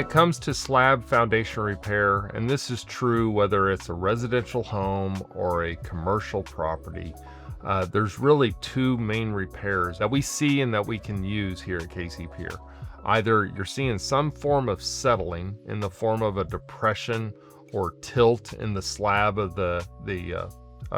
it comes to slab foundation repair, and this is true whether it's a residential home or a commercial property, there's really two main repairs that we see and that we can use here at KC Pier. Either you're seeing some form of settling in the form of a depression or tilt in the slab of the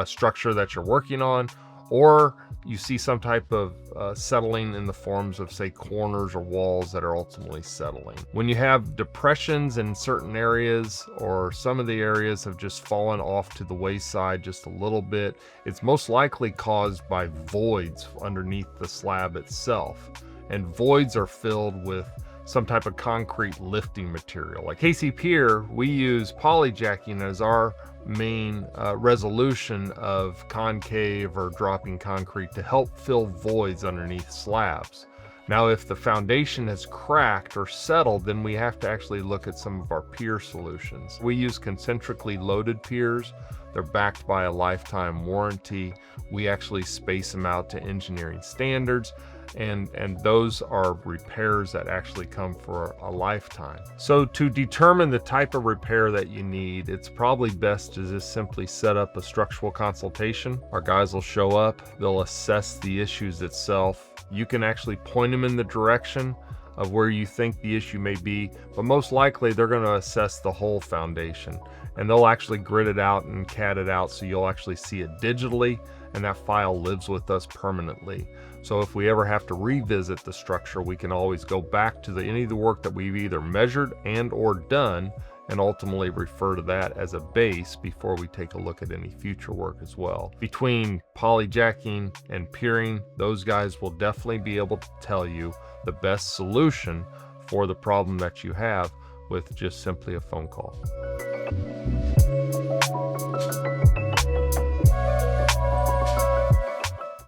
structure that you're working on, or you see some type of settling in the forms of, say, corners or walls that are ultimately settling. When you have depressions in certain areas, or some of the areas have just fallen off to the wayside just a little bit, it's most likely caused by voids underneath the slab itself. And voids are filled with some type of concrete lifting material. Like KC Pier, we use polyjacking as our main resolution of concave or dropping concrete to help fill voids underneath slabs. Now, if the foundation has cracked or settled, then we have to actually look at some of our pier solutions. We use concentrically loaded piers. They're backed by a lifetime warranty. We actually space them out to engineering standards, and those are repairs that actually come for a lifetime. So to determine the type of repair that you need, it's probably best to just simply set up a structural consultation. Our guys will show up, they'll assess the issues itself. You can actually point them in the direction of where you think the issue may be, but most likely they're going to assess the whole foundation, and they'll actually grid it out and CAD it out so you'll actually see it digitally, and that file lives with us permanently. So if we ever have to revisit the structure, we can always go back to any of the work that we've either measured and or done, and ultimately refer to that as a base before we take a look at any future work as well. Between polyjacking and piering, those guys will definitely be able to tell you the best solution for the problem that you have with just simply a phone call.